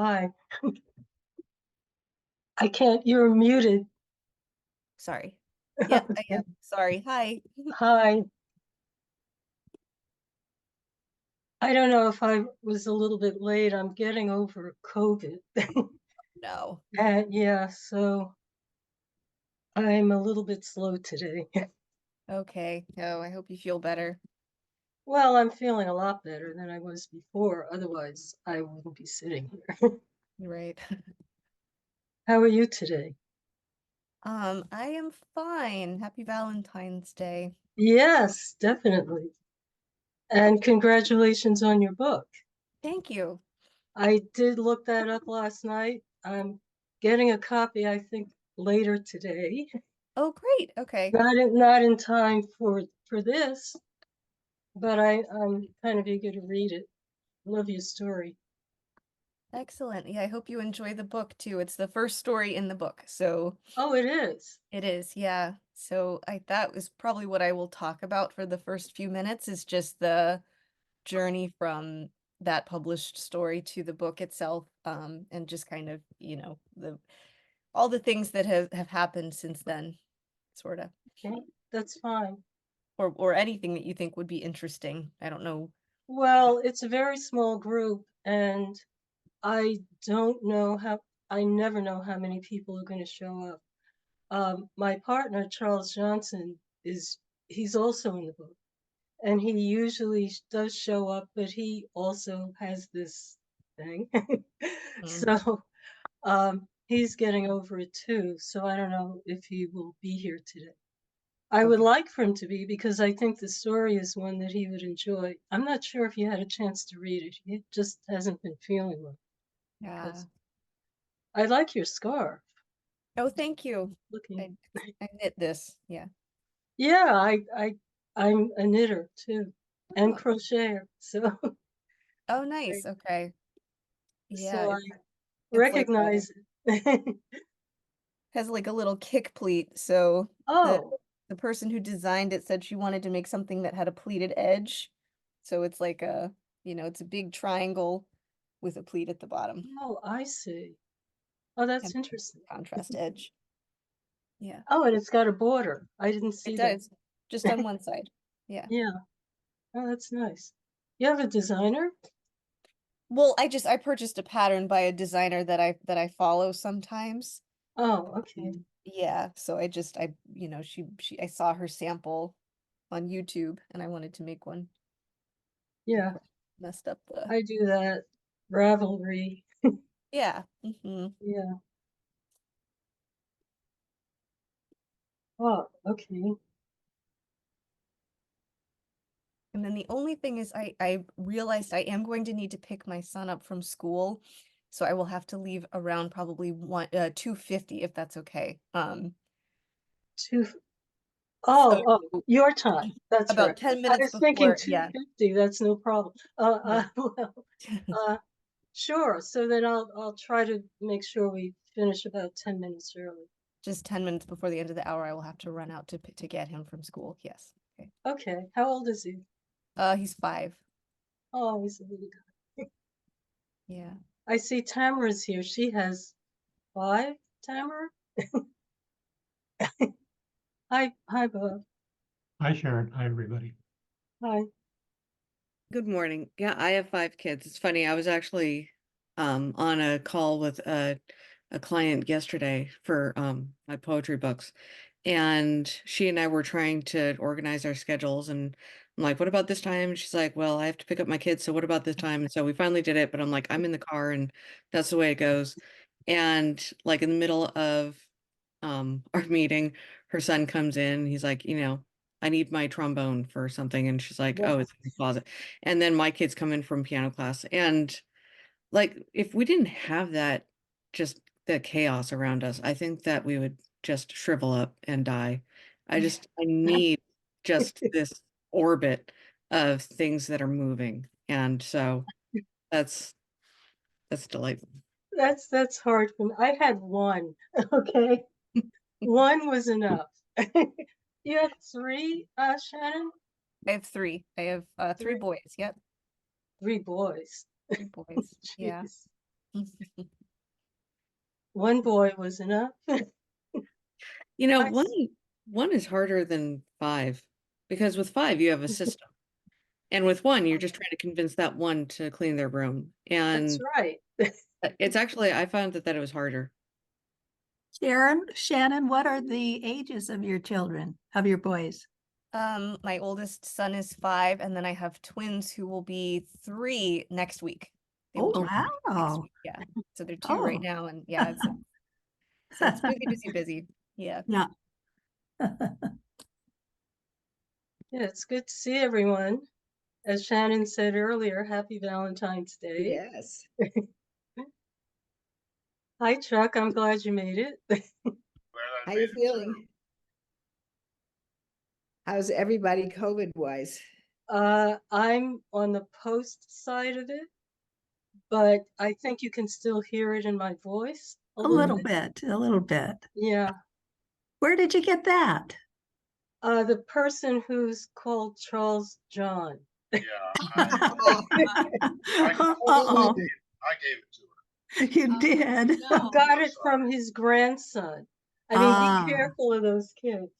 Hi. I can't, you're muted. Sorry. Yep, I am. Sorry. Hi. Hi. I don't know if I was a little bit late. I'm getting over COVID. No. And yeah, so I'm a little bit slow today. Okay. Oh, I hope you feel better. Well, I'm feeling a lot better than I was before. Otherwise, I wouldn't be sitting here. You're right. How are you today? I am fine. Happy Valentine's Day. Yes, definitely. And congratulations on your book. Thank you. I did look that up last night. I'm getting a copy, I think, later today. Oh, great. Okay. Not in time for this, but I'm kind of eager to read it. Love your story. Excellent. Yeah, I hope you enjoy the book too. It's the first story in the book. So Oh, it is. it is, yeah. So that was probably what I will talk about for the first few minutes is just the journey from that published story to the book itself, and just kind of, the all the things that have happened since then, sort of, Okay, that's fine. or anything that you think would be interesting. I don't know. Well, it's a very small group, and I don't know how, I never know how many people are going to show up. My partner, Charles Johnson, he's also in the book, and he usually does show up, but he also has this thing. Mm, So he's getting over it too, so I don't know if he will be here today. I would okay. like for him to be because I think the story is one that he would enjoy. I'm not sure if you had a chance to read it. He just hasn't been feeling well. Yeah. Because I like your scarf. Oh, thank you. Looking, I knit this. Yeah. yeah, I'm a knitter too, and Oh, crocheter. So oh, nice. Okay. Yeah, so I it's like recognize it. has like a little kick pleat. So the Oh, the person who designed it said she wanted to make something that had a pleated edge. So it's like it's a big triangle with a pleat at the bottom oh, I see. Oh, that's and interesting. contrast edge. Yeah, Oh, and it's got a border. I didn't it see that. does. Just on one side. Yeah. Yeah. Oh, that's nice. You have a designer? Well, I purchased a pattern by a designer that I follow sometimes. Oh, okay. Yeah, so she I saw her sample on YouTube and I wanted to make one. Of Yeah, course, messed up the. I do that. Ravelry. Yeah. Yeah. Oh, okay. And then the only thing is I realized I am going to need to pick my son up from school. So I will have to leave around probably 2:50 if that's okay. Two. So Oh, your time. That's right. about 10 I minutes was thinking before, yeah. 2:50. That's no problem. No. Well, uh, sure. So then I'll try to make sure we finish about 10 minutes early. Just 10 minutes before the end of the hour, I will have to run out to get him from school. Yes. Okay. Okay. How old is he? He's 5. Oh, he's a little guy. Yeah. I see Tamara's here. She has 5, Tamara? Hi, Bob. Hi, Sharon. Hi, everybody. Hi. Good morning. Yeah, I have 5 kids. It's funny. I was actually on a call with a client yesterday for my poetry books, and she and I were trying to organize our schedules. And I'm like, "What about this time?" And she's like, "Well, I have to pick up my kids, so what about this time?" And so we finally did it. But I'm like, "I'm in the car, and that's the way it goes." And like in the middle of our meeting, her son comes in. He's like, I need my trombone for something. And she's like, oh, Wow. it's in the closet. And then my kids come in from piano class. And like, if we didn't have that, just the chaos around us, I think that we would just shrivel up and die. I need just this orbit of things that are moving. And so that's, that's delightful. That's hard for me. I had one. Okay. One was enough. You have 3, Shannon? I have 3. I have 3 3, boys. Yep. 3 boys. 3 boys. Yeah. Jeez. One boy was enough. You know, I one is harder than 5 because with 5 you have a system. And with one, you're just trying to convince that one to clean their room. That's And right. it's actually, I found that it was harder. Shannon, what are the ages of your children, of your boys? My oldest son is 5, and then I have twins who will be 3 next week. They Oh, will turn 3 next wow. week, yeah. So they're 2 right Oh. now, and yeah, it's busy, busy, busy. Yeah. Yeah. Yeah, it's good to see everyone. As Shannon said earlier, happy Valentine's Day. Yes. Hi, Chuck. I'm glad you made it. How you feeling? How's everybody COVID-wise? I'm on the post side of it, but I think you can still hear it in my voice A little bit, a little bit. Yeah. Where did you get that? The person who's called Charles John. Yeah, Uh-oh. I gave it to her. You did. Got it from his grandson. I mean, Ah. be careful of those kids.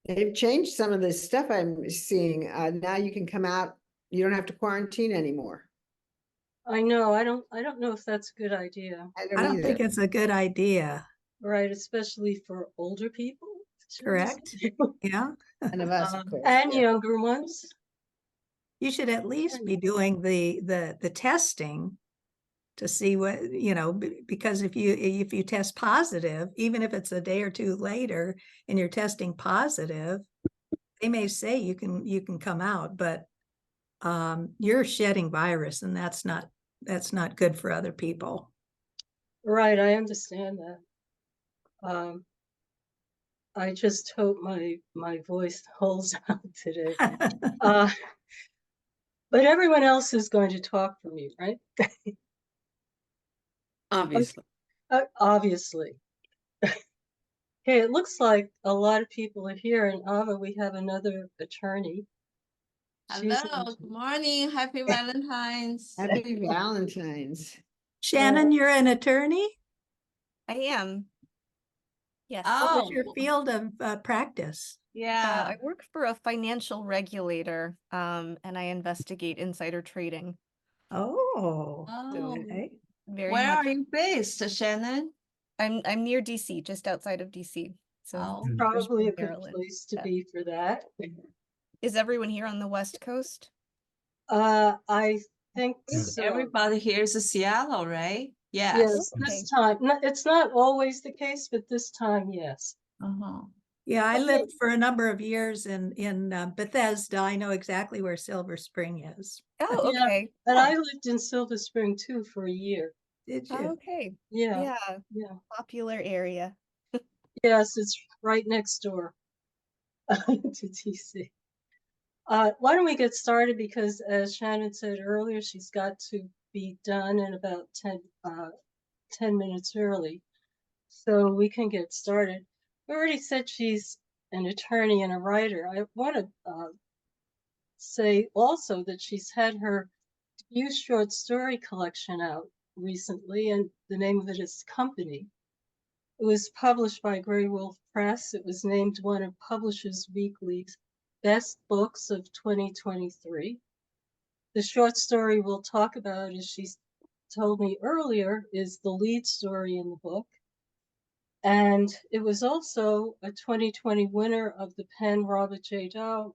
They've changed some of the stuff I'm seeing. Now you can come out. You don't have to quarantine anymore. I know. I don't know if that's a good idea. I don't think it's a good idea. Right, especially for older people. Correct. Yeah. And of us, of course. And yeah. younger ones. You should at least be doing the testing to see what, because if you test positive, even if it's a day or two later and you're testing positive, they may say you can come out, but you're shedding virus, and that's not good for other people. Right, I understand that. I just hope my voice holds out today. But everyone else is going to talk for me, right? Obviously. Obviously. Okay, it looks like a lot of people are here. And Ava, we have another attorney. Hello, good morning. Happy Valentine's. Happy Valentine's. Shannon, you're an attorney? I am. Yes. What was your field of practice? Yeah. I work for a financial regulator, and I investigate insider trading. Oh, okay. Very Where much. are you based, Shannon? I'm near DC, just outside of DC. So probably a good Maryland. place to be for that. Is everyone here on the West Coast? I think so. Everybody here is Seattle, right? Yes. Yes, this time. It's not always the case, but this time, yes. Yeah, I lived for a number of years in Bethesda. I know exactly where Silver Spring is. Oh, okay. Yeah, and I lived in Silver Spring too for a year. Did you? Oh, okay. Yeah. Popular area. Yes, it's right next door to DC. Why don't we get started? Because as Shannon said earlier, she's got to be done in about 10 minutes early. So we can get started. We already said she's an attorney and a writer. I want to say also that she's had her debut short story collection out recently, and the name of it is Company. It was published by Grey Wolf Press. It was named one of Publishers Weekly's best books of 2023. The short story we'll talk about, as she told me earlier, is the lead story in the book. And it was also a 2020 winner of the Penn Robert J. Dow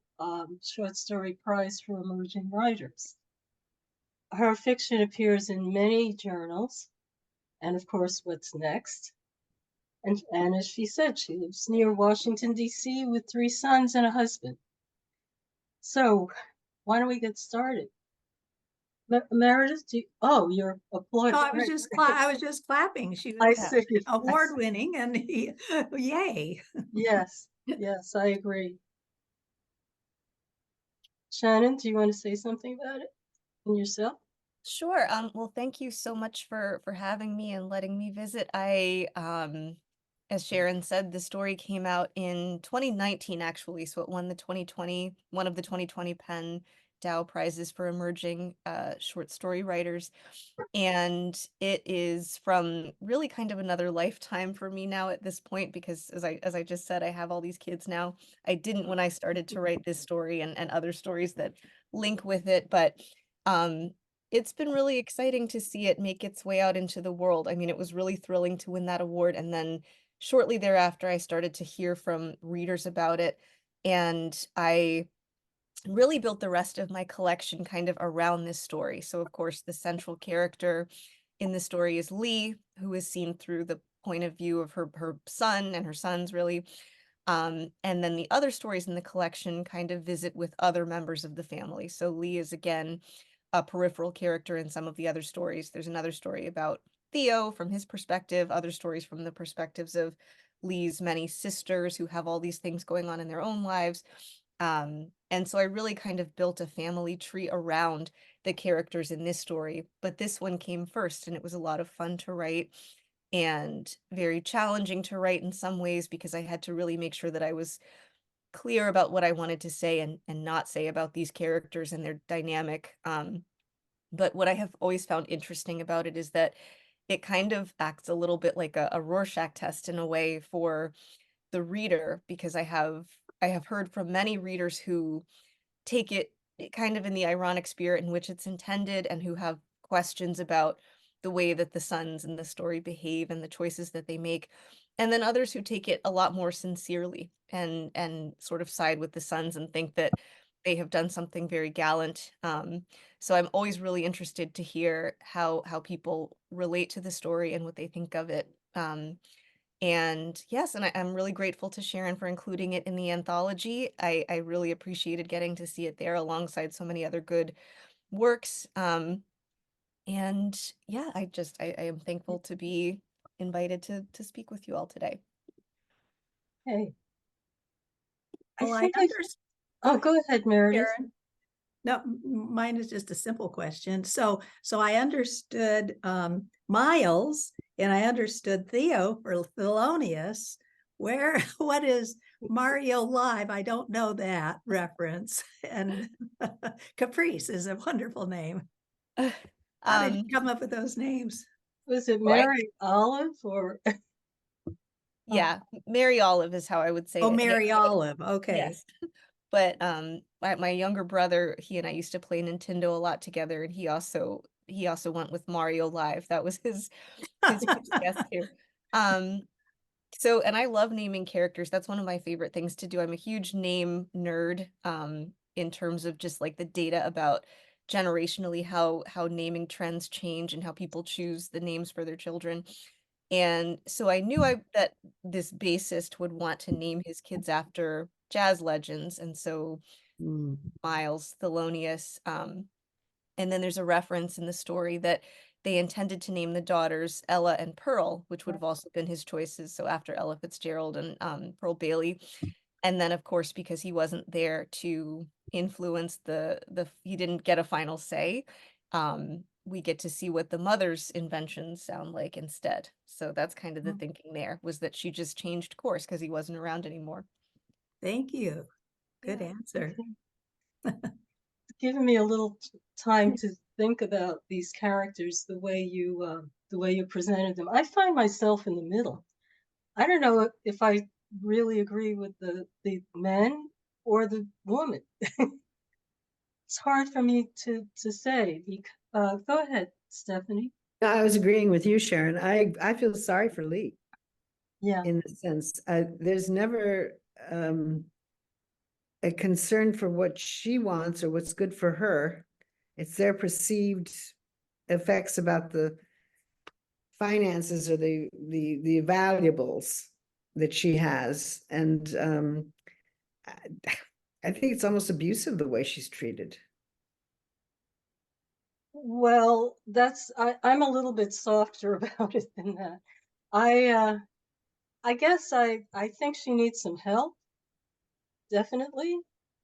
Short Story Prize for Emerging Writers. Her fiction appears in many journals, and of course, What's Next? And as she said, she lives near Washington, D.C. with 3 sons and a husband. So why don't we get started? Meredith, you're applauding. Oh, I was just clapping. She I was see. award winning, and yay. Yes, I agree. Shannon, do you want to say something about it and yourself? Sure. Well, thank you so much for having me and letting me visit. As Sharyn said, the story came out in 2019, actually, so it won one of the 2020 Penn Dow Prizes for Emerging Short Story Writers. And it is from really kind of another lifetime for me now at this point, because as I just said, I have all these kids now. I didn't when I started to write this story and other stories that link with it, but it's been really exciting to see it make its way out into the world. I mean, it was really thrilling to win that award. And then shortly thereafter, I started to hear from readers about it. And I really built the rest of my collection kind of around this story. So, of course, the central character in the story is Lee, who is seen through the point of view of her son and her sons, really. And then the other stories in the collection kind of visit with other members of the family. So Lee is, again, a peripheral character in some of the other stories. There's another story about Theo from his perspective, other stories from the perspectives of Lee's many sisters who have all these things going on in their own lives. And so I really kind of built a family tree around the characters in this story, but this one came first, and it was a lot of fun to write and very challenging to write in some ways, because I had to really make sure that I was clear about what I wanted to say and not say about these characters and their dynamic. But what I have always found interesting about it is that it kind of acts a little bit like a Rorschach test in a way for the reader, because I have heard from many readers who take it kind of in the ironic spirit in which it's intended, and who have questions about the way that the sons in the story behave and the choices that they make. And then others who take it a lot more sincerely and sort of side with the sons and think that they have done something very gallant. So I'm always really interested to hear how people relate to the story and what they think of it. And yes, and I'm really grateful to Sharyn for including it in the anthology. I really appreciated getting to see it there alongside so many other good works. And yeah, I am thankful to be invited to speak with you all today. Hey, Well, I think understand. oh, go ahead, Meredith. Sharyn. No, mine is just a simple question. So I understood Miles, and I understood Theo for Thelonious. What is Mario Live? I don't know that reference. And Caprice is a wonderful name. How did you come up with those names? Was it Right. Mary Olive or? Yeah, Mary Olive is how I would say Oh, it. Mary Olive. Okay. Yes. But my younger brother, he and I used to play Nintendo a lot together, and he also went with Mario Live. That was his guess too. So, and I love naming characters. That's one of my favorite things to do. I'm a huge name nerd, in terms of just like the data about generationally how naming trends change and how people choose the names for their children. And so I knew that this bassist would want to name his kids after jazz legends, and so Mm. Miles, Thelonious, and then there's a reference in the story that they intended to name the daughters Ella and Pearl, which would have also been his choices. So after Ella Fitzgerald and Pearl Bailey. And then, of course, because he wasn't there to influence he didn't get a final say, we get to see what the mother's inventions sound like instead. So that's kind of the thinking there, was that she just changed course because he wasn't around anymore. Thank you. Good Yeah, answer. It's given me a little time to think about these characters the way you presented them. I find myself in the middle. I don't know if I really agree with the men or the woman. It's hard for me to say. Go ahead, Stephanie. No, I was agreeing with you, Sharyn. I feel sorry for Lee Yeah. in the sense, there's never a concern for what she wants or what's good for her. It's their perceived effects about the finances or the valuables that she has. And I think it's almost abusive the way she's treated. Well, I'm a little bit softer about it than that. I guess I think she needs some help, definitely,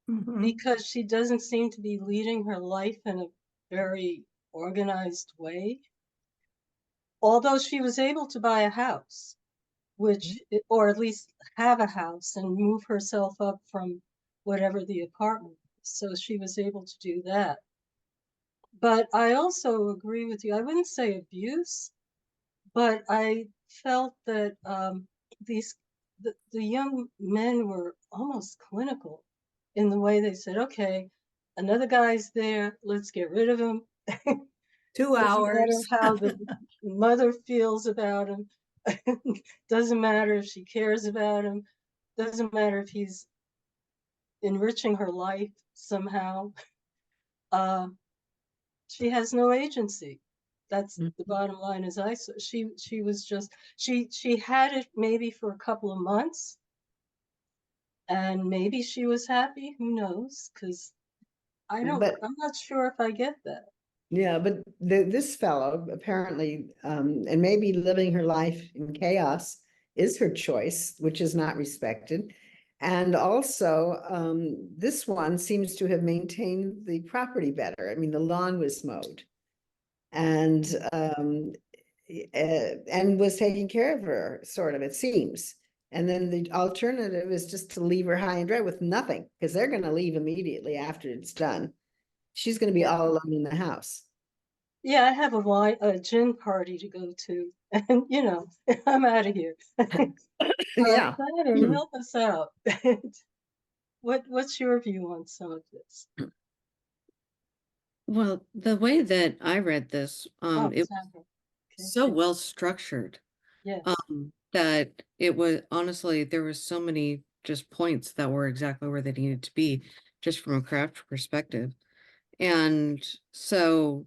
Mhm. because she doesn't seem to be leading her life in a very organized way. Although she was able to buy a house, or at least have a house and move herself up from whatever the apartment so she was able to do that. But I also agree with you. I wouldn't say abuse, but I felt that these the young men were almost clinical in the way they said, "Okay, another guy's there. Let's get rid of him." 2 Doesn't matter hours. how the mother feels about him. Doesn't matter if she cares about him. Doesn't matter if he's enriching her life somehow. Uh, she has no agency. That's the bottom line. As I saw, she was just she had it maybe for a couple of months, and maybe she was happy. Who knows? Because But I'm not sure if I get that. yeah, but this fellow apparently, and maybe living her life in chaos is her choice, which is not respected. And also, this one seems to have maintained the property better. I mean, the lawn was mowed and was taking care of her, sort of, it seems. And then the alternative is just to leave her high and dry with nothing, because they're going to leave immediately after it's done. She's going to be all alone in the house. Yeah, I have a gin party to go to, and I'm out of here. Yeah. Shannon, help us out. What's your view on some of this? Well, the way that I read this, Oh, it was Sandra. Okay. so well structured, Yes. that it was honestly, there was so many just points that were exactly where they needed to be, just from a craft perspective. And so,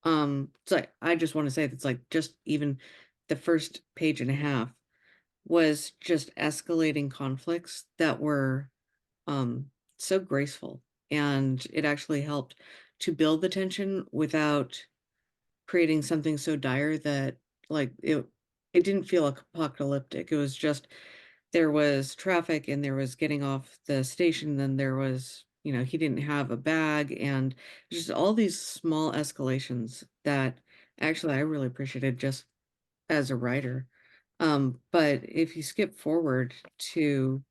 it's like, I just want to say that's like just even the first page and a half was just escalating conflicts that were so graceful, and it actually helped to build the tension without creating something so dire that like it didn't feel apocalyptic. It was just there was traffic and there was getting off the station, then there was, he didn't have a bag, and just all these small escalations that actually I really appreciated just as a writer. But if you skip forward to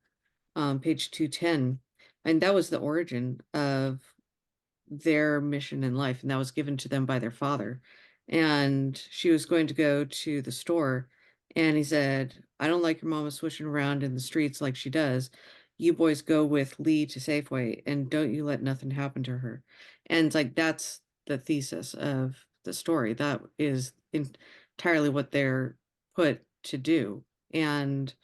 page 210, and that was the origin of their mission in life, and that was given to them by their father. And she was going to go to the store, and he said, "I don't like your mama swishing around in the streets like she does. You boys go with Lee to Safeway, and don't you let nothing happen to her." And it's like that's the thesis of the story. That is entirely what they're put to do. And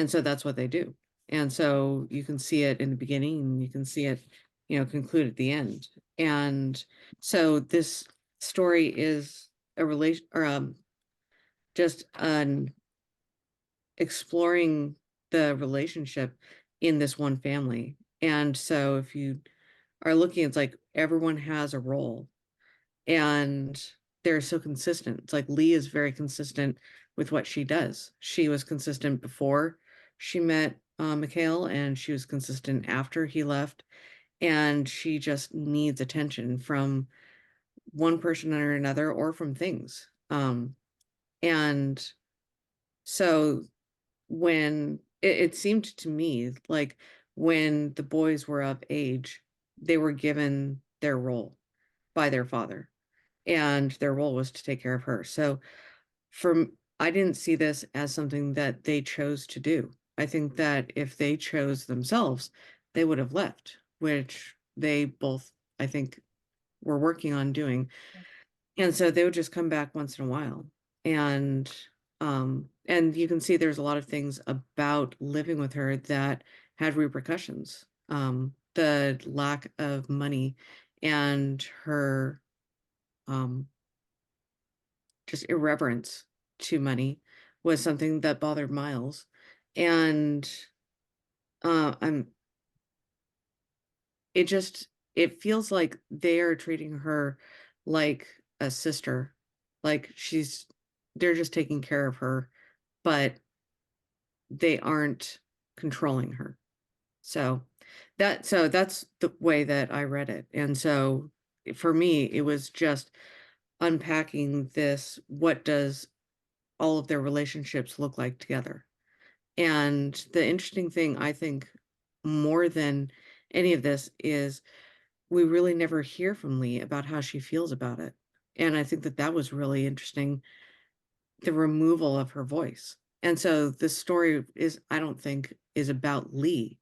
so that's what they do. And so you can see it in the beginning, and you can see it, conclude at the end. And so this story is a relation, or just an exploring the relationship in this one family. And so if you are looking, it's like everyone has a role, and they're so consistent. It's like Lee is very consistent with what she does. She was consistent before she met Mikhail, and she was consistent after he left. And she just needs attention from one person or another, or from things. And so when it seemed to me like when the boys were of age, they were given their role by their father, and their role was to take care of her. So I didn't see this as something that they chose to do. I think that if they chose themselves, they would have left, which they both, I think, were working on doing. And so they would just come back once in a while. And you can see there's a lot of things about living with her that had repercussions. The lack of money and her um just irreverence to money was something that bothered Miles. And I'm it just it feels like they are treating her like a sister, like they're just taking care of her, but they aren't controlling her. So that's the way that I read it. And so for me, it was just unpacking this, what does all of their relationships look like together? And the interesting thing, I think, more than any of this is we really never hear from Lee about how she feels about it. And I think that that was really interesting, the removal of her voice. And so this story is, I don't think, is about Lee.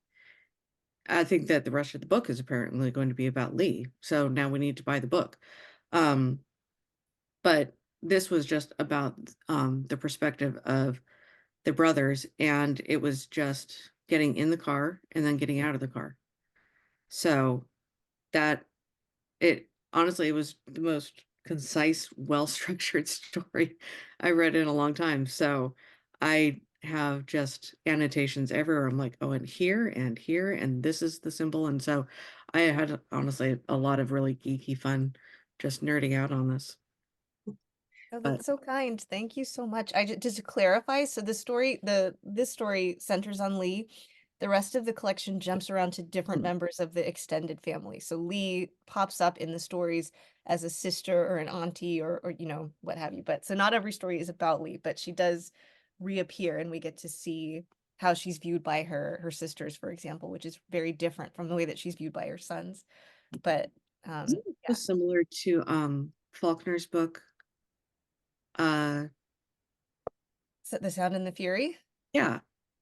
I think that the rest of the book is apparently going to be about Lee. So now we need to buy the book. Um, but this was just about the perspective of the brothers, and it was just getting in the car and then getting out of the car. So that it honestly, it was the most concise, well-structured story I read in a long time. So I have just annotations everywhere. I'm like, oh, and here, and this is the symbol. And so I had honestly a lot of really geeky fun just nerding out on this. Oh, But that's so kind. Thank you so much. Just to clarify, so this story centers on Lee. The rest of the collection jumps around to different members of the extended family. So Lee pops up in the stories as a sister or an auntie or you know, what have you. But so not every story is about Lee, but she does reappear and we get to see how she's viewed by her sisters, for example, which is very different from the way that she's viewed by her sons. But isn't it similar to Faulkner's book? so The Sound and the Fury. Yeah.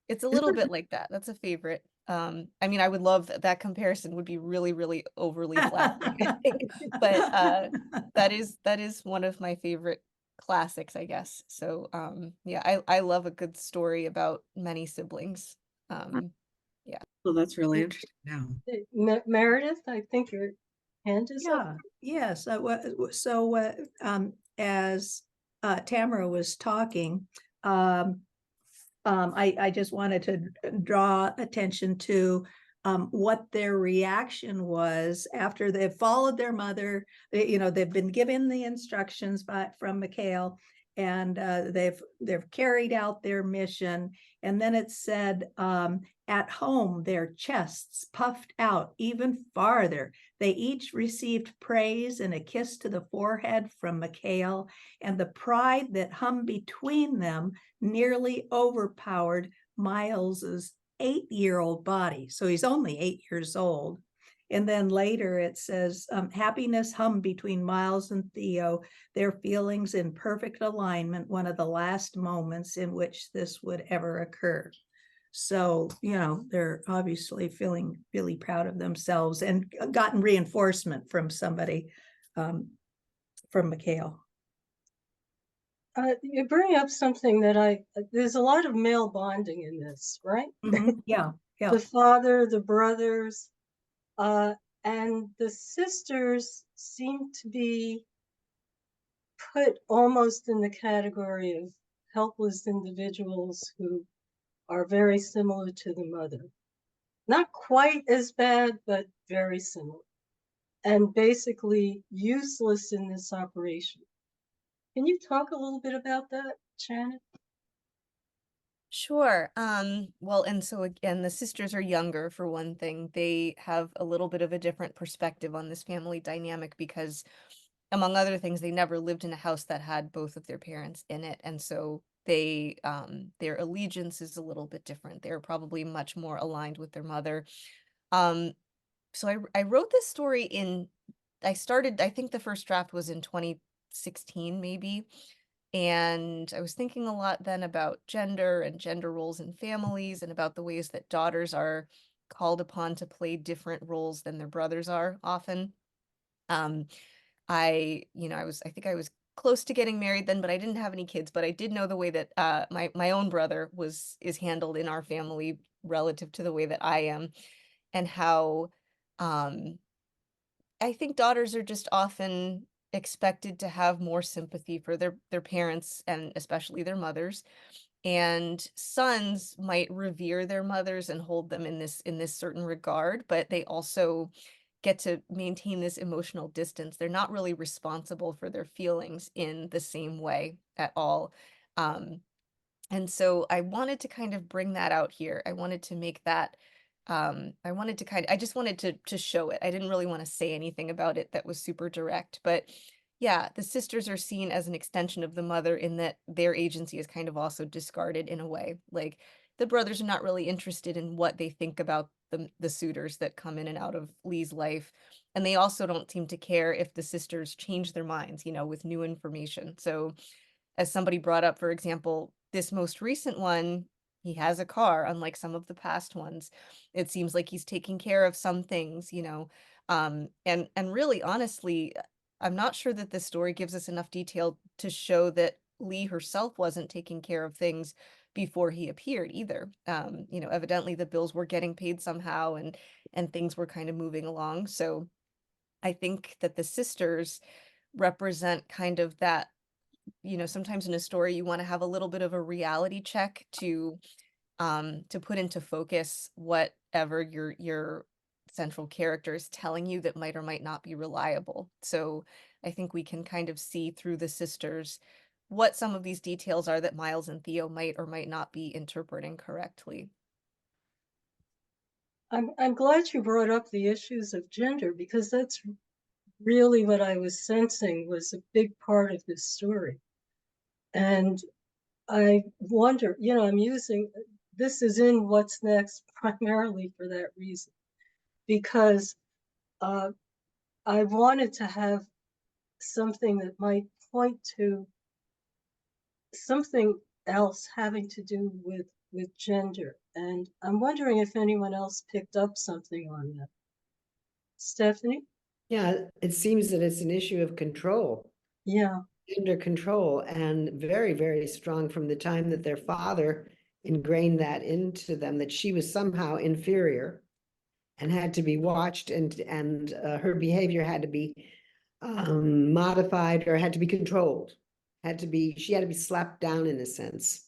It's a Isn't little it- bit like that. That's a favorite. I mean, I would love that comparison would be really, really overly flattering, I think. But that is one of my favorite classics, I guess. So yeah, I love a good story about many siblings. Well, that's really interesting now. Meredith, I think your hand is up. Yeah, yes. As Tamara was talking, I just wanted to draw attention to what their reaction was after they've followed their mother. They've been given the instructions from Mikhail, and they've carried out their mission. And then it said, at home, their chests puffed out even farther. They each received praise and a kiss to the forehead from Mikhail, and the pride that hummed between them nearly overpowered Miles's 8-year-old body. So he's only 8 years old. And then later it says, happiness hummed between Miles and Theo, their feelings in perfect alignment, one of the last moments in which this would ever occur. So, they're obviously feeling really proud of themselves and gotten reinforcement from somebody, from Mikhail. You bring up something that there's a lot of male bonding in this, right? Yeah. The father, the brothers, and the sisters seem to be put almost in the category of helpless individuals who are very similar to the mother. Not quite as bad, but very similar. And basically useless in this operation. Can you talk a little bit about that, Shannon? Sure. Well, and so again, the sisters are younger for one thing. They have a little bit of a different perspective on this family dynamic because, among other things, they never lived in a house that had both of their parents in it. And so their allegiance is a little bit different. They're probably much more aligned with their mother. So I wrote this story I think the first draft was in 2016, maybe. And I was thinking a lot then about gender and gender roles in families and about the ways that daughters are called upon to play different roles than their brothers are often. I think I was close to getting married then, but I didn't have any kids, but I did know the way that my own brother is handled in our family relative to the way that I am, and how I think daughters are just often expected to have more sympathy for their parents and especially their mothers. And sons might revere their mothers and hold them in this certain regard, but they also get to maintain this emotional distance. They're not really responsible for their feelings in the same way at all. And so I wanted to kind of bring that out here. I wanted to make that I just wanted to show it. I didn't really want to say anything about it that was super direct, but yeah, the sisters are seen as an extension of the mother in that their agency is kind of also discarded in a way. Like the brothers are not really interested in what they think about the suitors that come in and out of Lee's life. And they also don't seem to care if the sisters change their minds, with new information. So as somebody brought up, for example, this most recent one, he has a car, unlike some of the past ones. It seems like he's taking care of some things, and really, honestly, I'm not sure that this story gives us enough detail to show that Lee herself wasn't taking care of things before he appeared either. Evidently the bills were getting paid somehow, and things were kind of moving along. So I think that the sisters represent kind of that, sometimes in a story you want to have a little bit of a reality check to put into focus whatever your central character is telling you that might or might not be reliable. So I think we can kind of see through the sisters what some of these details are that Miles and Theo might or might not be interpreting correctly. I'm glad you brought up the issues of gender, because that's really what I was sensing was a big part of this story. And I wonder, I'm using, this is in What's Next primarily for that reason, because I wanted to have something that might point to something else having to do with gender. And I'm wondering if anyone else picked up something on that. Stephanie? Yeah, it seems that it's an issue of control, Yeah. gender control, and very, very strong from the time that their father ingrained that into them, that she was somehow inferior and had to be watched, and her behavior had to be modified or had to be controlled. She had to be slapped down in a sense.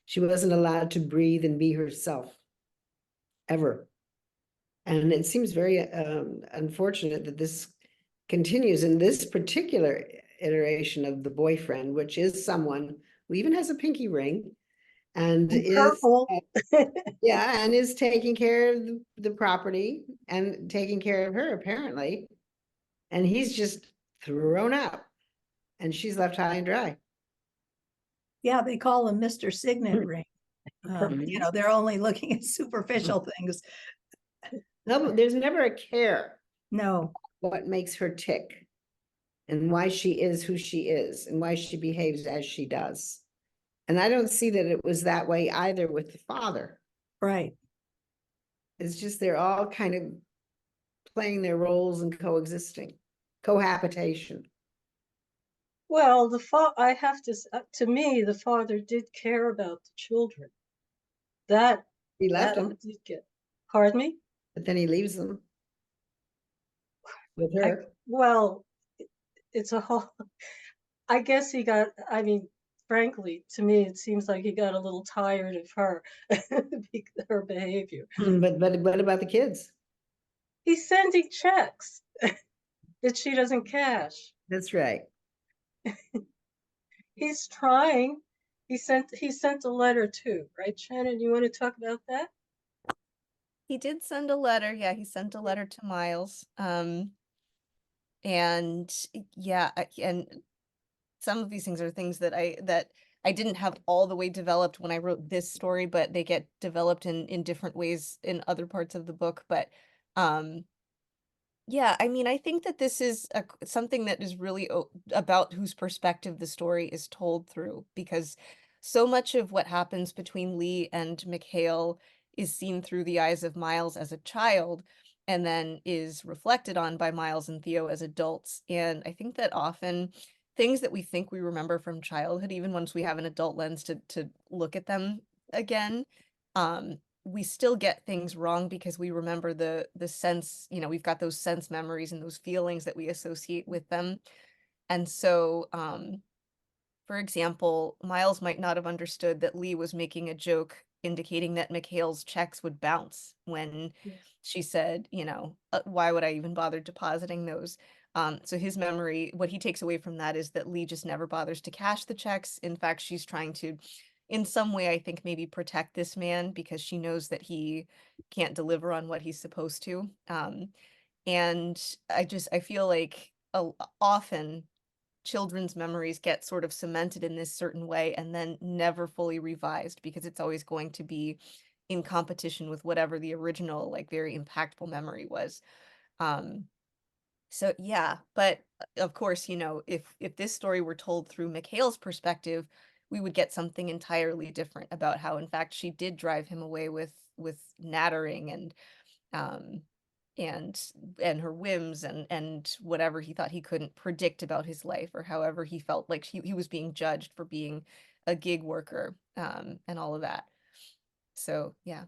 She wasn't allowed to breathe and be herself ever. And it seems very unfortunate that this continues in this particular iteration of the boyfriend, which is someone who even has a pinky ring and is Purple. yeah, and is taking care of the property and taking care of her apparently. And he's just thrown out and she's left high and dry. Yeah, they call him Mr. Signet Ring. Mhm. They're only looking at superficial things. No, there's never a care No, what makes her tick and why she is who she is and why she behaves as she does. And I don't see that it was that way either with the father. right. It's just they're all kind of playing their roles and coexisting, cohabitation. Well, I have to me, the father did care about the children. That He left them, did get. Pardon me? but then he leaves them with her. Well, it's a whole. I guess he got. I mean, frankly, to me, it seems like he got a little tired of her, her behavior. But what about the kids? He's sending checks that she doesn't cash. That's right. He's trying. He sent a letter too, right, Shannon? You want to talk about that? He did send a letter. Yeah, he sent a letter to Miles. And yeah, and some of these things are things that I didn't have all the way developed when I wrote this story, but they get developed in different ways in other parts of the book. But yeah, I mean, I think that this is something that is really about whose perspective the story is told through, because so much of what happens between Lee and McHale is seen through the eyes of Miles as a child and then is reflected on by Miles and Theo as adults. And I think that often things that we think we remember from childhood, even once we have an adult lens to look at them again, we still get things wrong because we remember the sense, we've got those sense memories and those feelings that we associate with them. And so, for example, Miles might not have understood that Lee was making a joke indicating that McHale's checks would bounce when she said, why would I even bother depositing those? So his memory, what he takes away from that is that Lee just never bothers to cash the checks. In fact, she's trying to, in some way, I think maybe protect this man because she knows that he can't deliver on what he's supposed to. And I feel like often children's memories get sort of cemented in this certain way and then never fully revised because it's always going to be in competition with whatever the original, like, very impactful memory was. Um, so yeah, but of course, you know, if this story were told through Mikhail's perspective, we would get something entirely different about how, in fact, she did drive him away with nattering um and and her whims and whatever he thought he couldn't predict about his life, or however he felt like he was being judged for being a gig worker, and all of that. So yeah.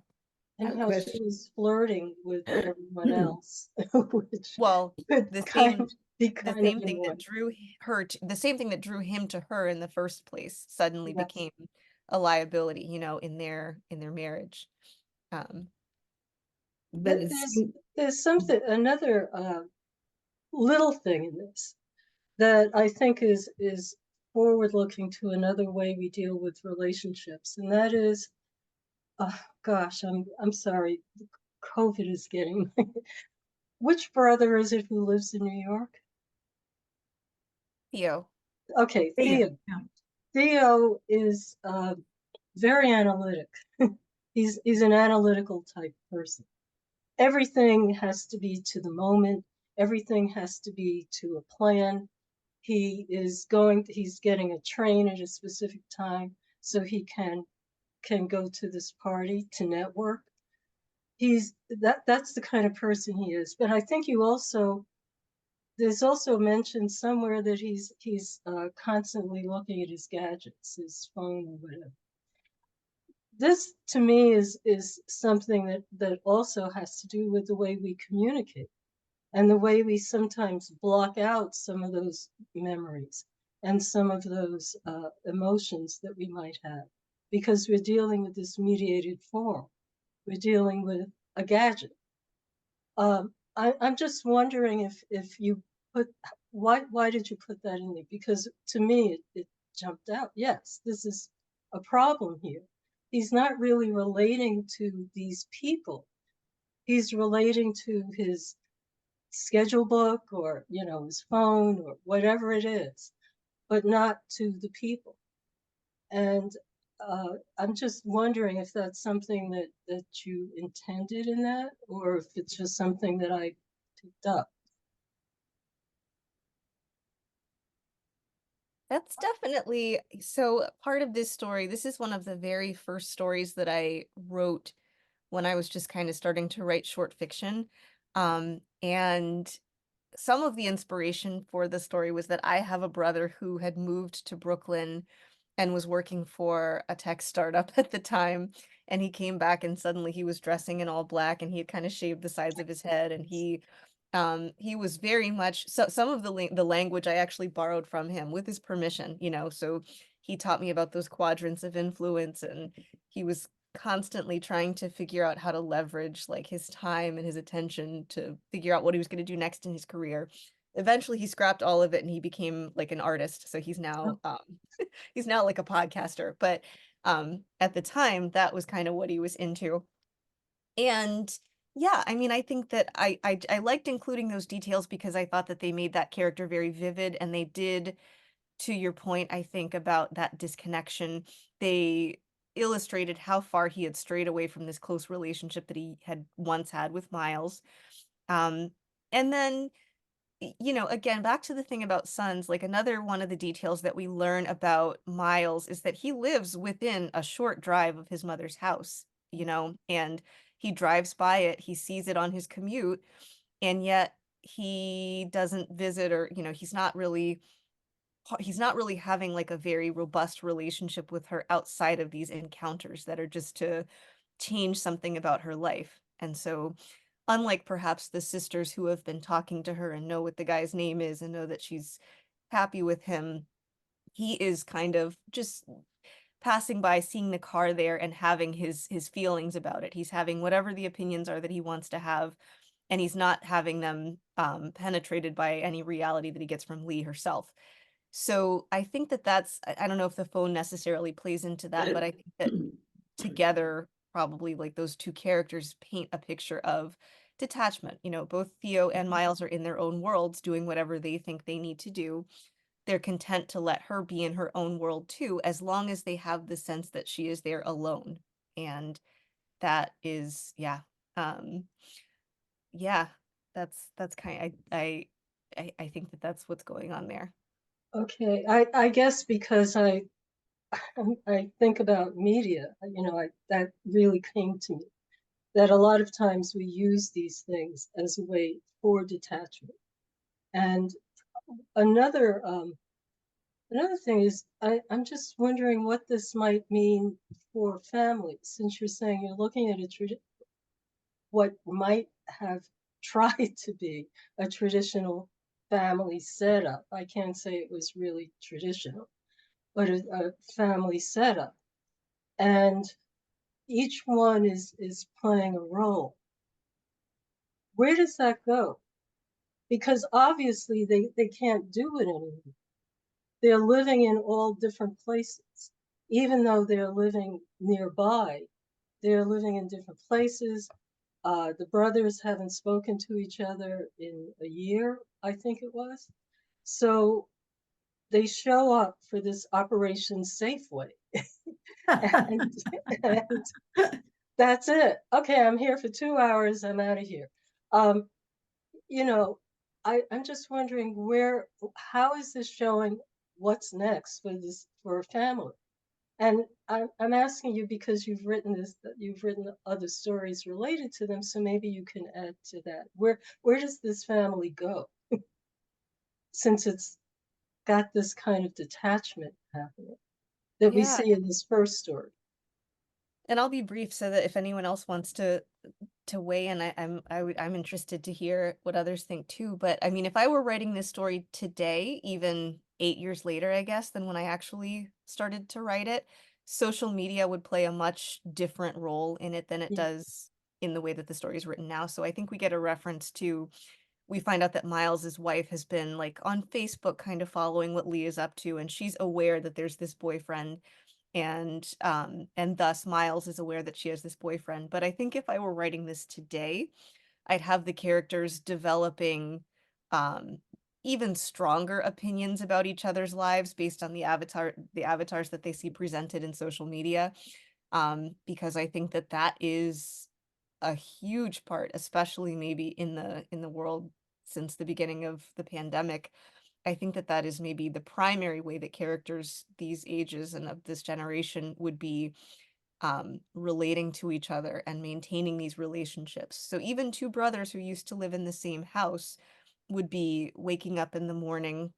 And have a how she question. was flirting with everyone else, which Well, would the kind same of be the kind of same thing that annoying. drew the same thing that drew him to her in the first place suddenly Yes. became a liability, you know, in their marriage. Um, But it There's seems, something, another little thing in this that I think is forward looking to another way we deal with relationships, and that is, gosh, I'm sorry, COVID is getting. Which brother is it who lives in New York? Theo. Okay, Yeah. Theo. Theo is very analytic. He's an analytical type person. Everything has to be to the moment. Everything has to be to a plan. He's getting a train at a specific time so he can go to this party to network. That's the kind of person he is. But I think there's also mentioned somewhere that he's constantly looking at his gadgets, his phone or whatever. This to me is something that also has to do with the way we communicate and the way we sometimes block out some of those memories and some of those emotions that we might have, because we're dealing with this mediated form. We're dealing with a gadget. I'm just wondering if you put, why did you put that in there? Because to me it jumped out. Yes, this is a problem here. He's not really relating to these people. He's relating to his schedule book, or his phone, or whatever it is, but not to the people. And I'm just wondering if that's something that you intended in that, or if it's just something that I picked up. That's definitely so part of this story. This is one of the very first stories that I wrote when I was just kind of starting to write short fiction. And some of the inspiration for the story was that I have a brother who had moved to Brooklyn and was working for a tech startup at the time. And he came back and suddenly he was dressing in all black and he had kind of shaved the sides of his head, and he was very much so some of the language I actually borrowed from him with his permission, you know. So he taught me about those quadrants of influence, and he was constantly trying to figure out how to leverage like his time and his attention to figure out what he was going to do next in his career. Eventually he scrapped all of it and he became like an artist. So he's now like a podcaster, but at the time that was kind of what he was into. And yeah, I mean, I think that I liked including those details because I thought that they made that character very vivid, and they did, to your point, I think, about that disconnection. They illustrated how far he had strayed away from this close relationship that he had once had with Miles. Um, and then you know, again, back to the thing about sons, like another one of the details that we learn about Miles is that he lives within a short drive of his mother's house, you know, and he drives by it, he sees it on his commute, and yet he doesn't visit, or, you know, he's not really having like a very robust relationship with her outside of these encounters that are just to change something about her life. And so unlike perhaps the sisters who have been talking to her and know what the guy's name is and know that she's happy with him, he is kind of just passing by, seeing the car there and having his feelings about it. He's having whatever the opinions are that he wants to have, and he's not having them penetrated by any reality that he gets from Lee herself. So I think that I don't know if the phone necessarily plays into that, but I think that together, probably like those two characters paint a picture of detachment. You know, both Theo and Miles are in their own worlds doing whatever they think they need to do. They're content to let her be in her own world too, as long as they have the sense that she is there alone. And that is, yeah. Yeah, that's kind I think that that's what's going on there. Okay, I guess because I think about media, that really came to me, that a lot of times we use these things as a way for detachment. And another another thing is I'm just wondering what this might mean for families, since you're saying you're looking at what might have tried to be a traditional family setup. I can't say it was really traditional, but a family setup. And each one is playing a role. Where does that go? Because obviously they can't do it anymore. They're living in all different places. Even though they're living nearby, they're living in different places. The brothers haven't spoken to each other in a year, I think it was. So they show up for this Operation Safeway. and, and that's it. Okay, I'm here for 2 hours, I'm out of here. You know, I'm just wondering how is this showing what's next for a family? And I'm asking you because you've written other stories related to them, so maybe you can add to that. Where does this family go? Since it's got this kind of detachment happening that we Yeah, see in this first story. and I'll be brief so that if anyone else wants to weigh in, I'm interested to hear what others think too. But I mean, if I were writing this story today, even 8 years later, I guess, than when I actually started to write it, social media would play a much different role in it than it Yeah. does in the way that the story is written now. So I think we get a reference to, we find out that Miles's wife has been like on Facebook kind of following what Lee is up to, and she's aware that there's this boyfriend, and thus Miles is aware that she has this boyfriend. But I think if I were writing this today, I'd have the characters developing um even stronger opinions about each other's lives based on the avatars that they see presented in social media, because I think that that is a huge part, especially maybe in the world since the beginning of the pandemic. I think that that is maybe the primary way that characters these ages and of this generation would be relating to each other and maintaining these relationships. So even two brothers who used to live in the same house would be waking up in the morning,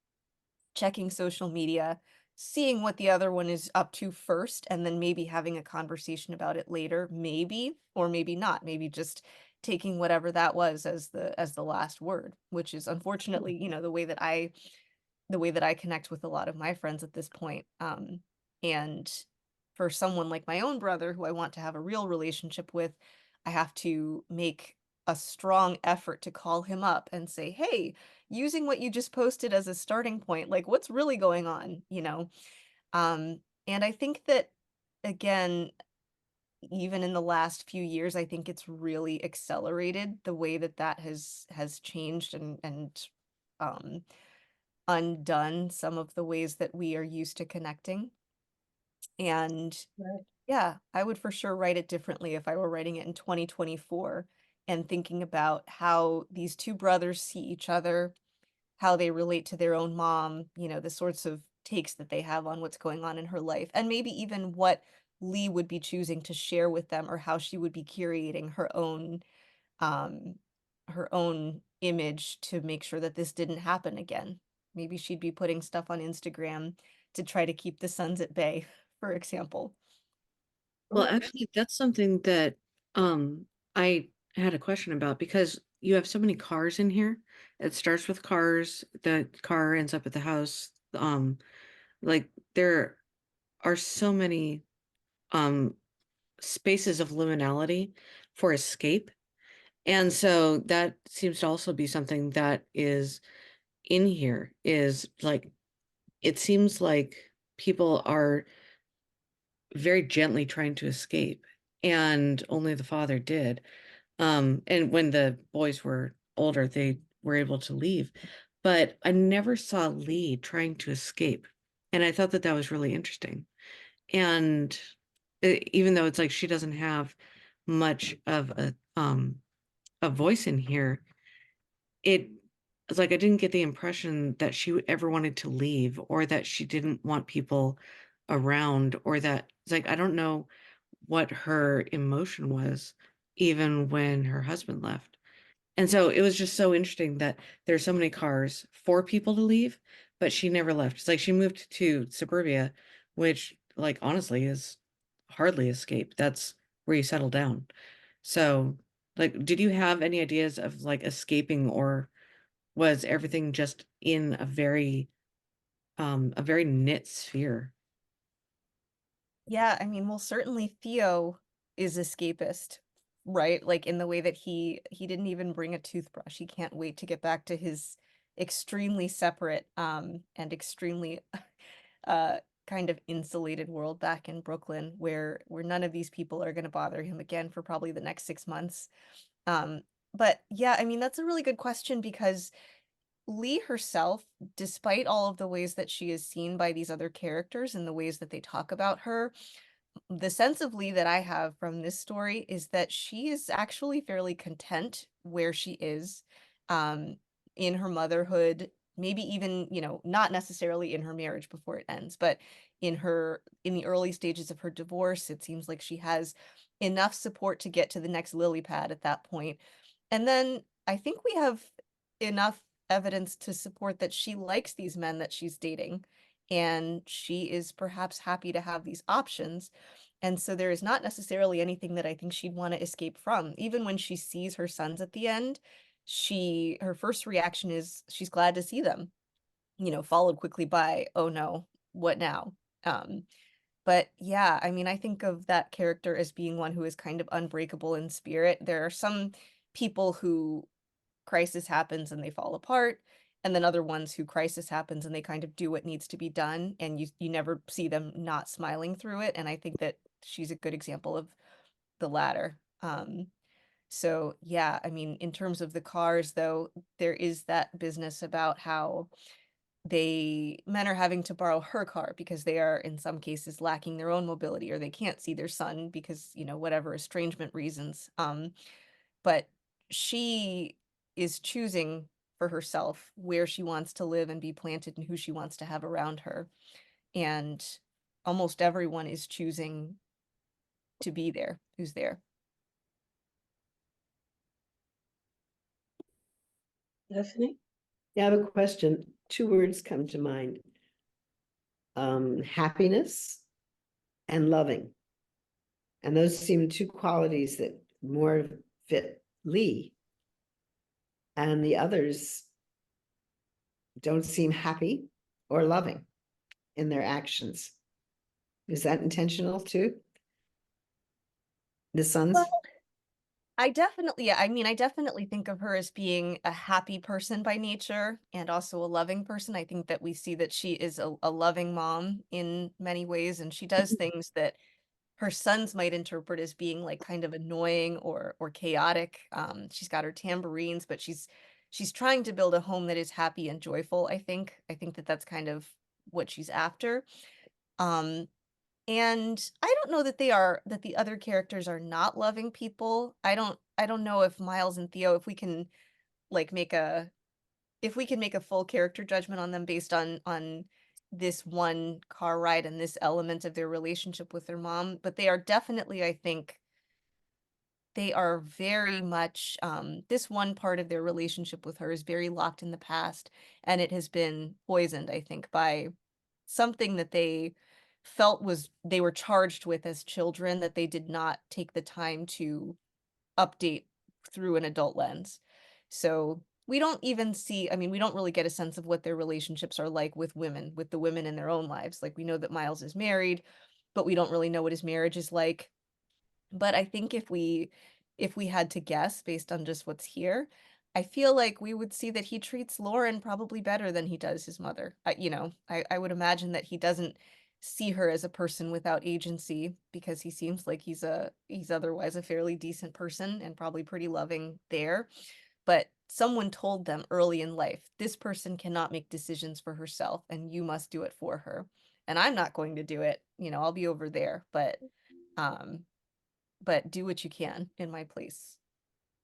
checking social media, seeing what the other one is up to first, and then maybe having a conversation about it later, maybe, or maybe not, maybe just taking whatever that was as the last word, which is unfortunately, the way that I connect with a lot of my friends at this point. And for someone like my own brother, who I want to have a real relationship with, I have to make a strong effort to call him up and say, hey, using what you just posted as a starting point, like what's really going on, you know? And I think that, again, even in the last few years, I think it's really accelerated the way that that has changed and um undone some of the ways that we are used to connecting. And Right. yeah, I would for sure write it differently if I were writing it in 2024 and thinking about how these two brothers see each other, how they relate to their own mom, the sorts of takes that they have on what's going on in her life, and maybe even what Lee would be choosing to share with them, or how she would be curating um her own image to make sure that this didn't happen again. Maybe she'd be putting stuff on Instagram to try to keep the Suns at bay, for example. Well, Oh, actually, that's something that I had a question about because you have so many cars in here. It starts with cars, the car ends up at the house. Like there are so many um spaces of liminality for escape. And so that seems to also be something that is in here, is like it seems like people are very gently trying to escape, and only the father did. And when the boys were older, they were able to leave. But I never saw Lee trying to escape. And I thought that that was really interesting. And even though it's like she doesn't have much of a voice in here, it's like I didn't get the impression that she ever wanted to leave, or that she didn't want people around, or that it's like I don't know what her emotion was even when her husband left. And so it was just so interesting that there's so many cars for people to leave, but she never left. It's like she moved to suburbia, which like honestly is hardly escape. That's where you settle down. So like, did you have any ideas of like escaping, or was everything just in a very knit sphere? Yeah, I mean, well, certainly Theo is escapist, right? Like in the way that he didn't even bring a toothbrush. He can't wait to get back to his extremely separate and extremely uh kind of insulated world back in Brooklyn, where none of these people are going to bother him again for probably the next 6 months. Um, but yeah, I mean, that's a really good question because Lee herself, despite all of the ways that she is seen by these other characters and the ways that they talk about her, the sense of Lee that I have from this story is that she is actually fairly content where she is, um, in her motherhood, maybe even, not necessarily in her marriage before it ends, but in the early stages of her divorce, it seems like she has enough support to get to the next lily pad at that point. And then I think we have enough evidence to support that she likes these men that she's dating, and she is perhaps happy to have these options. And so there is not necessarily anything that I think she'd want to escape from. Even when she sees her sons at the end, her first reaction is she's glad to see them, followed quickly by, oh no, what now? Um, but yeah, I mean, I think of that character as being one who is kind of unbreakable in spirit. There are some people who crisis happens and they fall apart, and then other ones who crisis happens and they kind of do what needs to be done, and you never see them not smiling through it. And I think that she's a good example of the latter. So yeah, I mean, in terms of the cars though, there is that business about how men are having to borrow her car because they are in some cases lacking their own mobility, or they can't see their son because, whatever estrangement reasons. But she is choosing for herself where she wants to live and be planted and who she wants to have around her. And almost everyone is choosing to be there, who's there. Stephanie? Yeah, I have a question. Two words come to mind. Happiness and loving. And those seem two qualities that more fit Lee. And the others don't seem happy or loving in their actions. Is that intentional too? The sons? Well, I definitely think of her as being a happy person by nature and also a loving person. I think that we see that she is a loving mom in many ways, and she does things that her sons might interpret as being like kind of annoying or chaotic. She's got her tambourines, but she's trying to build a home that is happy and joyful. I think that that's kind of what she's after. Um, and I don't know that the other characters are not loving people. I don't know if Miles and Theo, like make a if we can make a full character judgment on them based on this one car ride and this element of their relationship with their mom, but they are definitely, I think, they are very much, this one part of their relationship with her is very locked in the past, and it has been poisoned, I think, by something that they felt was they were charged with as children that they did not take the time to update through an adult lens. So we don't even see, I mean, we don't really get a sense of what their relationships are like with women, with the women in their own lives. Like we know that Miles is married, but we don't really know what his marriage is like. But I think if we had to guess based on just what's here, I feel like we would see that he treats Lauren probably better than he does his mother. I would imagine that he doesn't see her as a person without agency because he seems like he's otherwise a fairly decent person and probably pretty loving there. But someone told them early in life, this person cannot make decisions for herself and you must do it for her. And I'm not going to do it. I'll be over there. But um but do what you can in my place.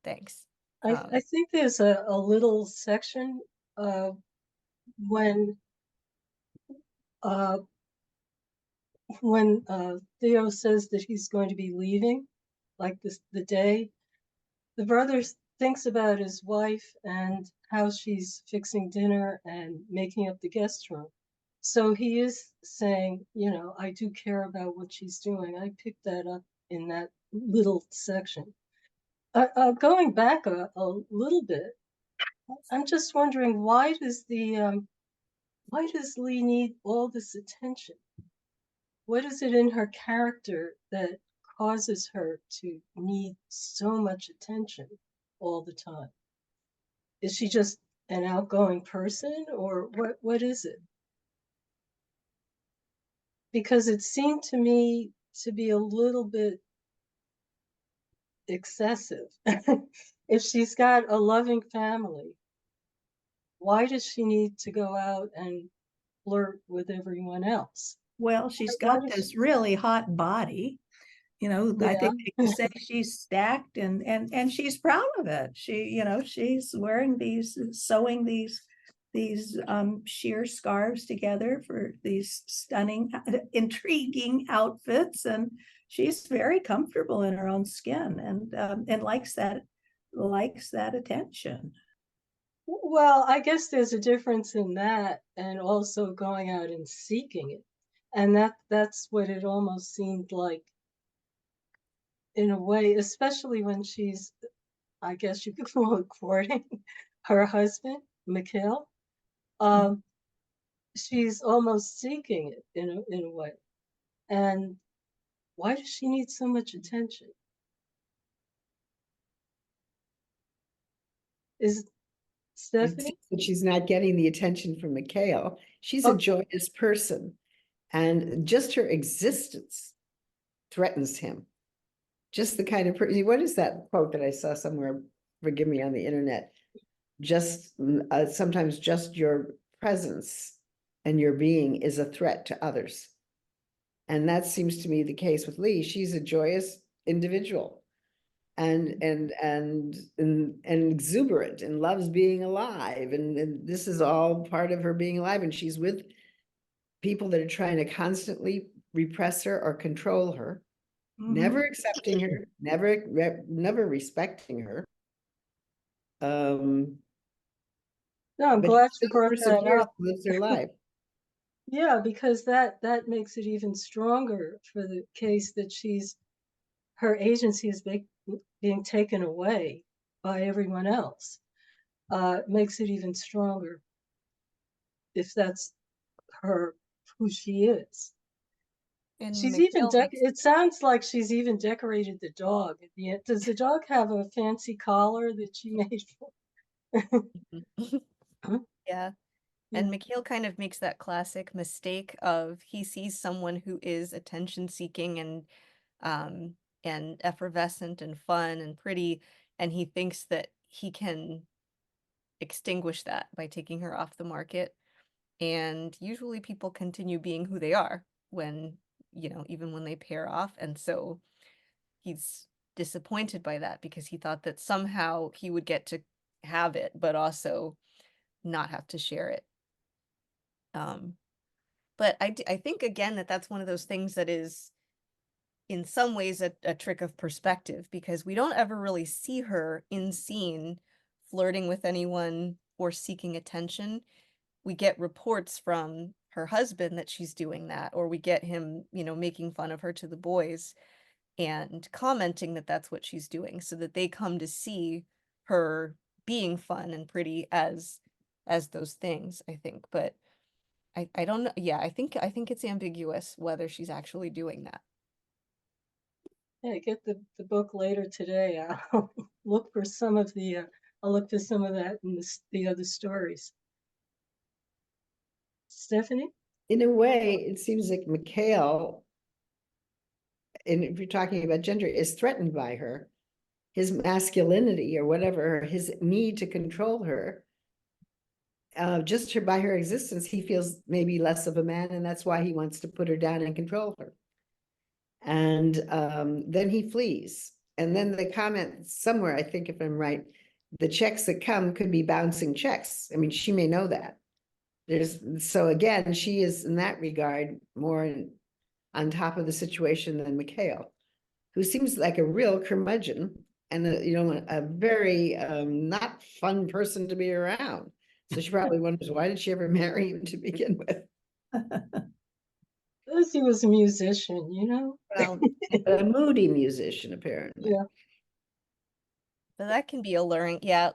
Thanks. I think there's a little section when uh, Theo says that he's going to be leaving, like the day, the brother thinks about his wife and how she's fixing dinner and making up the guest room. So he is saying, you know, I do care about what she's doing. I picked that up in that little section. Going back a little bit, I'm just wondering, why does Lee need all this attention? What is it in her character that causes her to need so much attention all the time? Is she just an outgoing person, or what is it? Because it seemed to me to be a little bit excessive. If she's got a loving family, why does she need to go out and flirt with everyone else? Well, she's Why got does this she- really hot body. You know, I Yeah. think they can say she's stacked and she's proud of it. She, you know, she's wearing sewing these sheer scarves together for these stunning, intriguing outfits, and she's very comfortable in her own skin and likes that attention. Well, I guess there's a difference in that and also going out and seeking it. And that's what it almost seemed like in a way, especially when she's, I guess you could call it courting her husband, Mikhail. She's almost seeking it in a way. And why does she need so much attention? Is It Stephanie? seems that she's not getting the attention from Mikhail. She's a Okay. joyous person, and just her existence threatens him. Just the kind of person. What is that quote that I saw somewhere? Forgive me, on the internet. Just sometimes just your presence and your being is a threat to others. And that seems to me the case with Lee. She's a joyous individual and exuberant and loves being alive. And this is all part of her being alive. And she's with people that are trying to constantly repress her or control her, never accepting her, never respecting her. No, I'm But glad she you still brought that perseveres, up. lives her life. Yeah, because that makes it even stronger for the case that her agency is being taken away by everyone else. Makes it even stronger if that's who she is. And She's even Mikhail makes it sounds like she's even decorated the dog at the end. Does the dog have a fancy collar that she made for? yeah. Yeah. And Mikhail kind of makes that classic mistake of he sees someone who is attention seeking and effervescent and fun and pretty, and he thinks that he can extinguish that by taking her off the market. And usually people continue being who they are when, you know, even when they pair off. And so he's disappointed by that because he thought that somehow he would get to have it, but also not have to share it. But I think again that that's one of those things that is in some ways a trick of perspective, because we don't ever really see her in scene flirting with anyone or seeking attention. We get reports from her husband that she's doing that, or we get him, you know, making fun of her to the boys and commenting that that's what she's doing, so that they come to see her being fun and pretty as those things, I think. But I don't know. Yeah, I think it's ambiguous whether she's actually doing that. Yeah, get the book later today. I'll look for some of I'll look for some of that in the other stories. Stephanie? In a way, it seems like Mikhail, and if you're talking about gender, is threatened by her. His masculinity or whatever, his need to control her, just by her existence, he feels maybe less of a man, and that's why he wants to put her down and control her. And then he flees. And then the comment somewhere, I think if I'm right, the checks that come could be bouncing checks. I mean, she may know that. So again, she is in that regard more on top of the situation than Mikhail, who seems like a real curmudgeon and a very not fun person to be around. So she probably wonders, why did she ever marry him to begin with? Because he was a musician, you know? Well, A moody musician, apparently. Yeah. but that can be alluring. Yeah,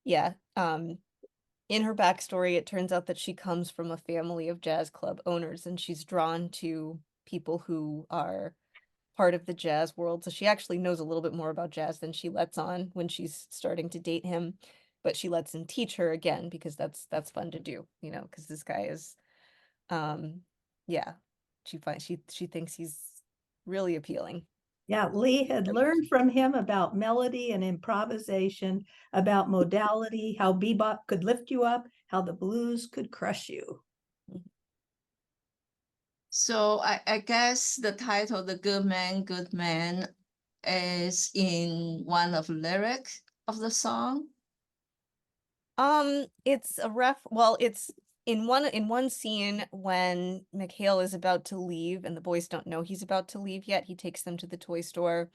yeah. In her backstory, it turns out that she comes from a family of jazz club owners, and she's drawn to people who are part of the jazz world. So she actually knows a little bit more about jazz than she lets on when she's starting to date him. But she lets him teach her again because that's fun to do, because this guy is, yeah, she thinks he's really appealing. Yeah, Lee had learned from him about melody and improvisation, about modality, how bebop could lift you up, how the blues could crush you. So I guess the title, The Good Man, is in one of the lyrics of the song. It's it's in one scene when Mikhail is about to leave and the boys don't know he's about to leave yet. He takes them to the toy store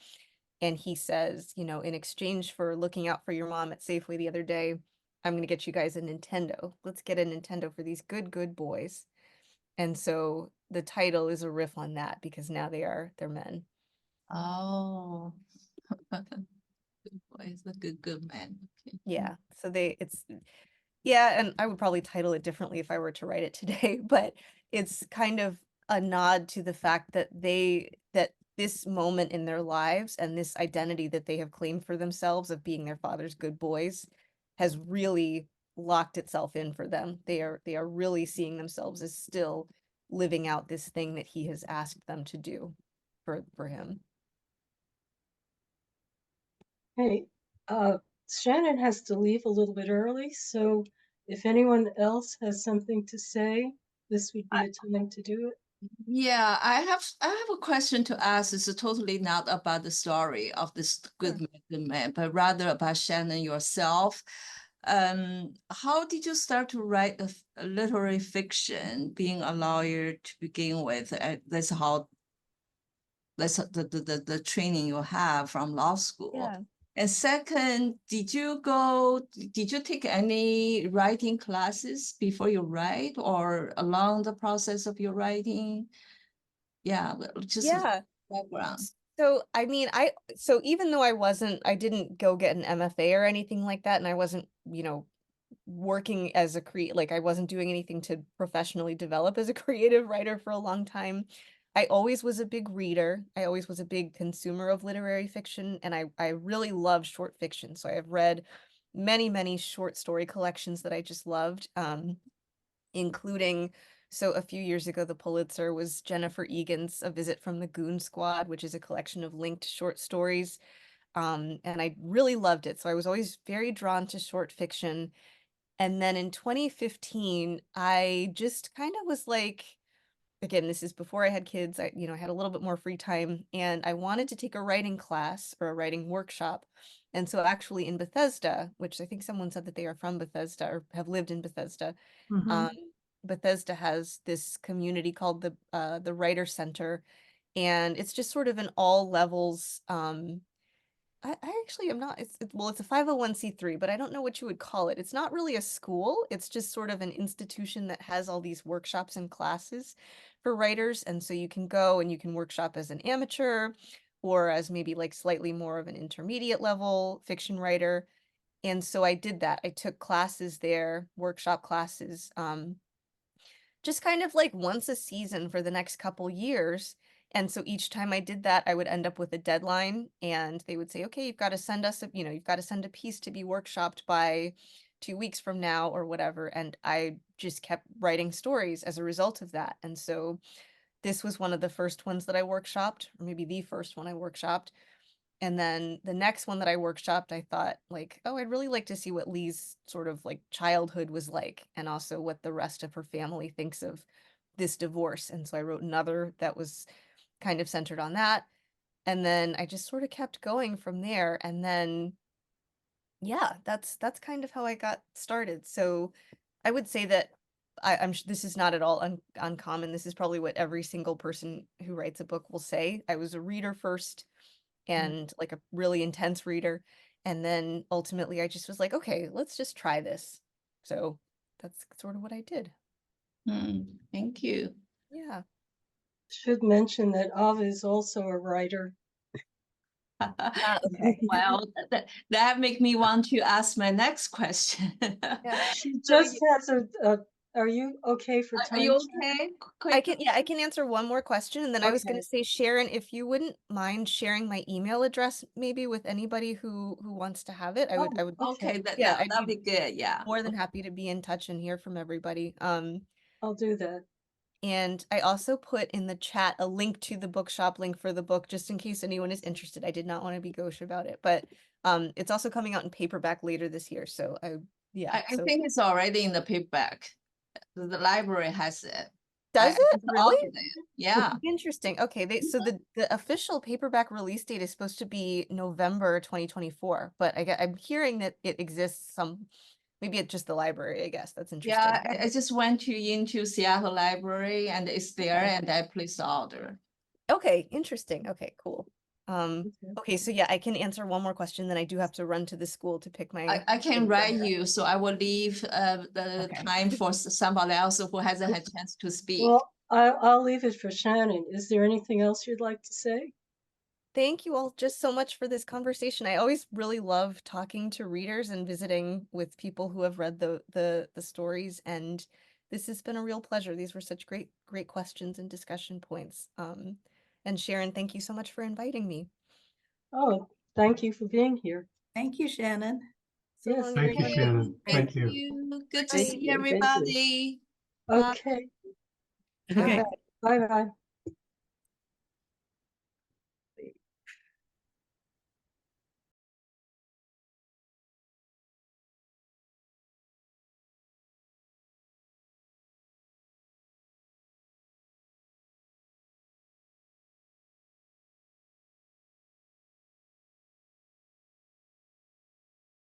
and he says, in exchange for looking out for your mom at Safeway the other day, I'm gonna get you guys a Nintendo. Let's get a Nintendo for these good boys. And so the title is a riff on that because now they're men. Oh, good boy, is a good man. Okay. Yeah. So yeah, and I would probably title it differently if I were to write it today, but it's kind of a nod to the fact that that this moment in their lives and this identity that they have claimed for themselves of being their father's good boys has really locked itself in for them. They are really seeing themselves as still living out this thing that he has asked them to do for him. Hey, Shannon has to leave a little bit early, so if anyone else has something to say, this would be a time to do it. Yeah, I have a question to ask. It's totally not about the story of this good man, but rather about Shannon yourself. How did you start to write a literary fiction, being a lawyer to begin with? That's the training you have from law school. Yeah. And second, did you take any writing classes before you write or along the process of your writing? Yeah, just Yeah. background. So, I mean, so even though I didn't go get an MFA or anything like that, and I wasn't, working as like I wasn't doing anything to professionally develop as a creative writer for a long time. I always was a big reader. I always was a big consumer of literary fiction, and I really loved short fiction. So I have read many short story collections that I just loved, including so a few years ago, the Pulitzer was Jennifer Egan's A Visit from the Goon Squad, which is a collection of linked short stories. And I really loved it. So I was always very drawn to short fiction. And then in 2015, I just kind of was like, again, this is before I had kids. I had a little bit more free time and I wanted to take a writing class or a writing workshop. And so actually in Bethesda, which I think someone said that they are from Bethesda or have lived in Bethesda, Mhm. Bethesda has this community called the Writer Center, and it's just sort of an all levels. I actually am not. Well, it's a 501(c)(3), but I don't know what you would call it. It's not really a school. It's just sort of an institution that has all these workshops and classes for writers, and so you can go and you can workshop as an amateur, or as maybe like slightly more of an intermediate level fiction writer. And so I did that. I took classes there, workshop classes. Just kind of like once a season for the next couple years. And so each time I did that, I would end up with a deadline and they would say, okay, you've got to send us you've got to send a piece to be workshopped by 2 weeks from now or whatever. And I just kept writing stories as a result of that. And so this was one of the first ones that I workshopped, or maybe the first one I workshopped. And then the next one that I workshopped, I thought like, oh, I'd really like to see what Lee's sort of like childhood was like, and also what the rest of her family thinks of this divorce. And so I wrote another that was kind of centered on that. And then I just sort of kept going from there. And then, yeah, that's kind of how I got started. So I would say that this is not at all uncommon. This is probably what every single person who writes a book will say. I was a reader first, and like a really intense reader. And then ultimately I just was like, okay, let's just try this. So that's sort of what I did. Thank you. Yeah. Should mention that Ava is also a writer. Okay. Well, that make me want to ask my next question. Yeah. She So just has are you okay for Are time? you Sharon? okay? I can answer one more question, and then I was going Okay. to say, Sharon, if you wouldn't mind sharing my email address maybe with anybody who wants to have it, I would Oh, Okay, yeah, I'd that'd be be good. Yeah. more than happy to be in touch and hear from everybody. I'll do that. And I also put in the chat a link to the bookshop link for the book, just in case anyone is interested. I did not want to be gauche about it, but it's also coming out in paperback later this year. So I think it's already in the paperback. The library has it. Does I it just really? ordered it. Yeah. Interesting. Okay, so the official paperback release date is supposed to be November 2024, but I'm hearing that it exists maybe at just the library, I guess. That's interesting. Yeah, I just went into Seattle Library and it's there and I placed the order. Okay, interesting. Okay, cool. Okay. Okay, so yeah, I can answer one more question, then I do have to run to the school to pick my I can write you, so I will leave the Okay. time for somebody else who hasn't had a chance to speak. Well, I'll leave it for Shannon. Is there anything else you'd like to say? Thank you all just so much for this conversation. I always really love talking to readers and visiting with people who have read the stories, and this has been a real pleasure. These were such great questions and discussion points. And Sharyn, thank you so much for inviting me. Oh, thank you for being here. Thank you, Shannon. So Yes, long, Thank you, everyone. Shannon. Thank Thank you. you. Good to Bye. see Thank you. everybody. Okay. Okay. Bye bye.